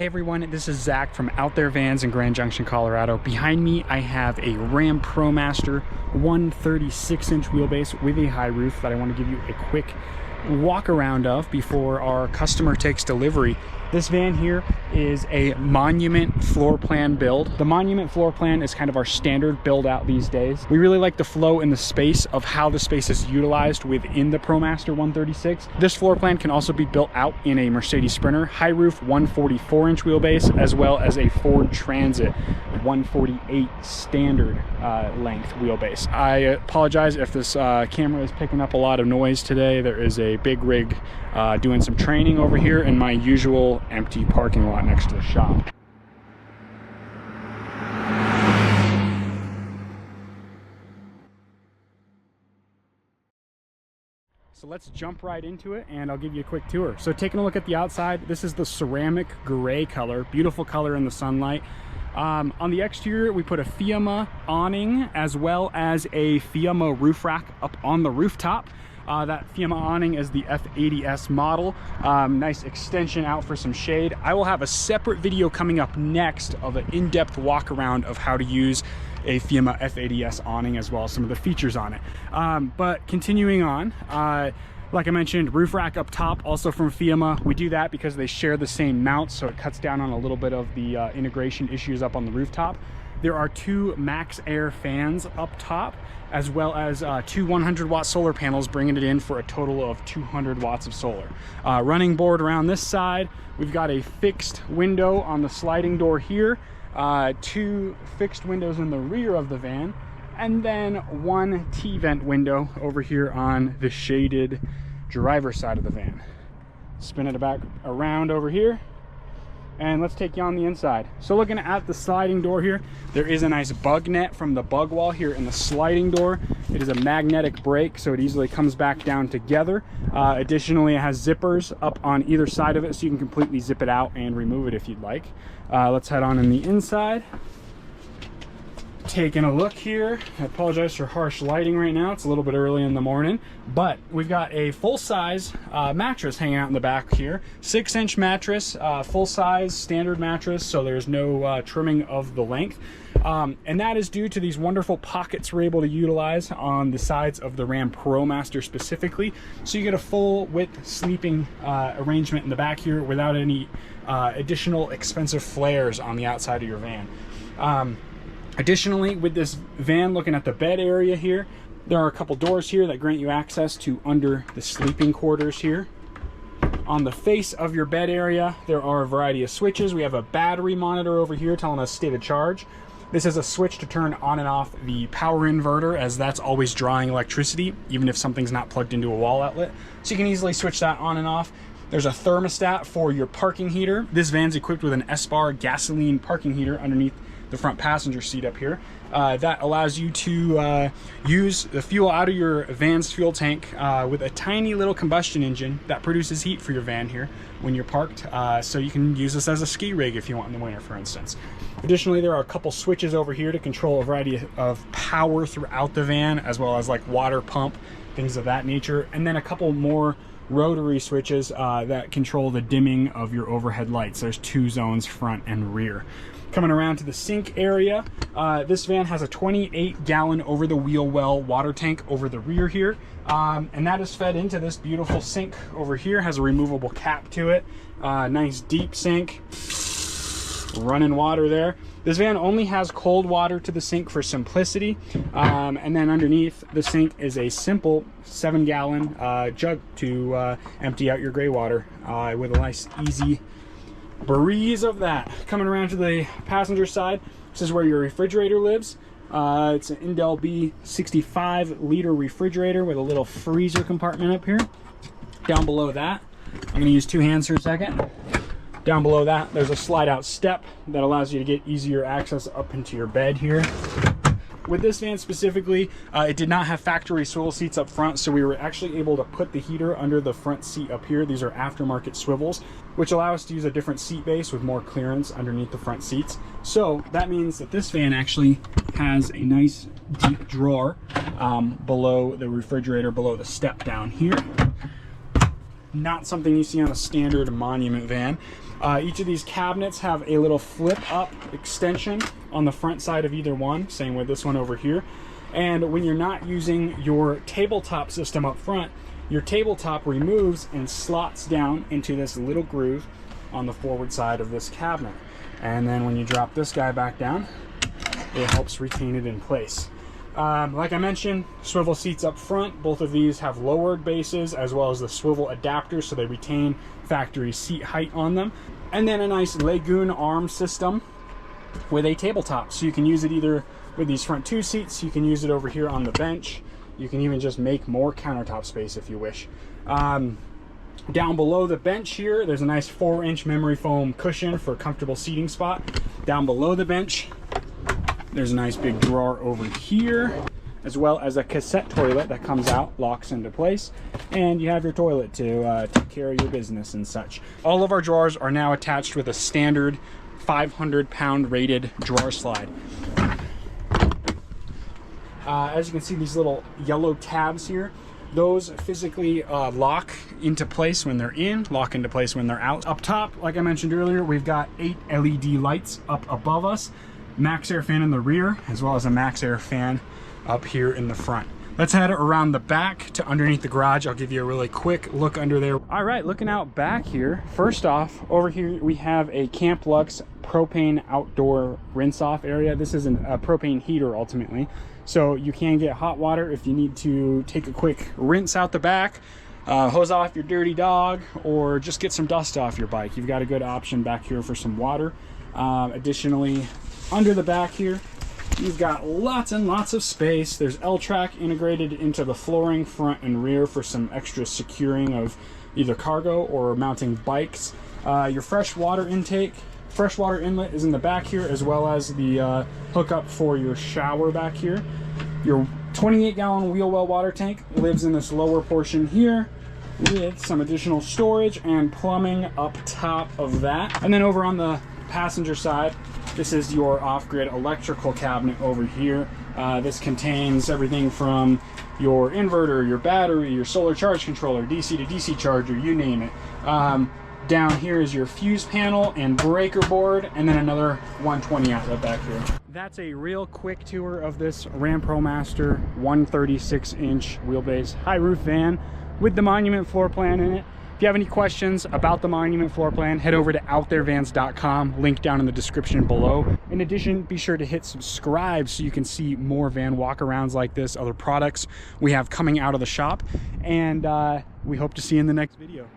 Hey everyone, this is Zach from Out There Vans in Grand Junction, Colorado. Behind me, I have a Ram Promaster 136-inch wheelbase with a high roof that I want to give you a quick walk around of before our customer takes delivery. This van here is a Monument floor plan build. The Monument floor plan is kind of our standard build out these days. We really like the flow and the space of how the space is utilized within the Promaster 136. This floor plan can also be built out in a Mercedes Sprinter high roof 144-inch wheelbase, as well as a Ford Transit 148 standard length wheelbase. I apologize if this camera is picking up a lot of noise today. There is a big rig doing some training over here in my usual empty parking lot next to the shop. So let's jump right into it and I'll give you a quick tour. So taking a look at the outside, this is the ceramic gray color, beautiful color in the sunlight. On the exterior, we put a Fiamma awning as well as a Fiamma roof rack up on the rooftop. That Fiamma awning is the F80S model. Nice extension out for some shade. I will have a separate video coming up next of an in-depth walk around of how to use a Fiamma F80S awning as well as some of the features on it. But continuing on, like I mentioned, roof rack up top, also from Fiamma. We do that because they share the same mount, so it cuts down on a little bit of the integration issues up on the rooftop. There are two Max Air fans up top, as well as two 100-watt solar panels, bringing it in for a total of 200 watts of solar. Running board around this side. We've got a fixed window on the sliding door here, two fixed windows in the rear of the van, and then one T-vent window over here on the shaded driver's side of the van. Spin it back around over here. And let's take you on the inside. So looking at the sliding door here, there is a nice bug net from the bug wall here in the sliding door. It is a magnetic brake, so it easily comes back down together. Additionally, it has zippers up on either side of it, so you can completely zip it out and remove it if you'd like. Let's head on in the inside. Taking a look here, I apologize for harsh lighting right now. It's a little bit early in the morning, but we've got a full-size mattress hanging out in the back here. 6-inch mattress, full-size standard mattress, so there's no trimming of the length. And that is due to these wonderful pockets we're able to utilize on the sides of the Ram Promaster specifically. So you get a full width sleeping arrangement in the back here without any additional expensive flares on the outside of your van. Additionally, with this van, looking at the bed area here, there are a couple doors here that grant you access to under the sleeping quarters here. On the face of your bed area, there are a variety of switches. We have a battery monitor over here telling us state of charge. This is a switch to turn on and off the power inverter, as that's always drawing electricity, even if something's not plugged into a wall outlet. So you can easily switch that on and off. There's a thermostat for your parking heater. This van's equipped with an S-Bar gasoline parking heater underneath the front passenger seat up here. That allows you to use the fuel out of your van's fuel tank with a tiny little combustion engine that produces heat for your van here when you're parked. So you can use this as a ski rig if you want in the winter, for instance. Additionally, there are a couple switches over here to control a variety of power throughout the van, as well as like water pump, things of that nature. And then a couple more rotary switches that control the dimming of your overhead lights. There's two zones, front and rear. Coming around to the sink area, this van has a 28-gallon over-the-wheel well water tank over the rear here, and that is fed into this beautiful sink over here. Has a removable cap to it. Nice deep sink, running water there. This van only has cold water to the sink for simplicity, and then underneath the sink is a simple 7-gallon jug to empty out your gray water with a nice easy breeze of that. Coming around to the passenger side, this is where your refrigerator lives. It's an Indel B 65-liter refrigerator with a little freezer compartment up here. Down below that, I'm going to use two hands for a second. Down below that, there's a slide-out step that allows you to get easier access up into your bed here. With this van specifically, it did not have factory swivel seats up front, so we were actually able to put the heater under the front seat up here. These are aftermarket swivels, which allow us to use a different seat base with more clearance underneath the front seats. So that means that this van actually has a nice deep drawer below the refrigerator, below the step down here. Not something you see on a standard Monument van. Each of these cabinets have a little flip up extension on the front side of either one, same with this one over here. And when you're not using your tabletop system up front, your tabletop removes and slots down into this little groove on the forward side of this cabinet. And then when you drop this guy back down, it helps retain it in place. Like I mentioned, swivel seats up front. Both of these have lowered bases as well as the swivel adapters, so they retain factory seat height on them. And then a nice Lagoon arm system with a tabletop. So you can use it either with these front two seats, you can use it over here on the bench. You can even just make more countertop space if you wish. Down below the bench here, there's a nice 4-inch memory foam cushion for a comfortable seating spot. Down below the bench, there's a nice big drawer over here, as well as a cassette toilet that comes out, locks into place, and you have your toilet to take care of your business and such. All of our drawers are now attached with a standard 500-pound rated drawer slide. As you can see, these little yellow tabs here, those physically lock into place when they're in, lock into place when they're out. Up top, like I mentioned earlier, we've got 8 LED lights up above us, max air fan in the rear, as well as a max air fan up here in the front. Let's head around the back to underneath the garage. I'll give you a really quick look under there. All right, looking out back here, first off, over here we have a Camp Lux propane outdoor rinse off area. This is a propane heater ultimately, so you can get hot water if you need to take a quick rinse out the back, hose off your dirty dog, or just get some dust off your bike. You've got a good option back here for some water. Additionally, under the back here, you've got lots and lots of space. There's L-track integrated into the flooring front and rear for some extra securing of either cargo or mounting bikes. Your fresh water intake, freshwater inlet is in the back here, as well as the hookup for your shower back here. Your 28-gallon wheel well water tank lives in this lower portion here, with some additional storage and plumbing up top of that. And then over on the passenger side, this is your off-grid electrical cabinet over here. This contains everything from your inverter, your battery, your solar charge controller, DC to DC charger, you name it. Down here is your fuse panel and breaker board, and then another 120 outlet back here. That's a real quick tour of this Ram Promaster 136-inch wheelbase high roof van with the Monument floor plan in it. If you have any questions about the Monument floor plan, head over to outtherevans.com, link down in the description below. In addition, be sure to hit subscribe so you can see more van walkarounds like this, other products we have coming out of the shop, and we hope to see you in the next video.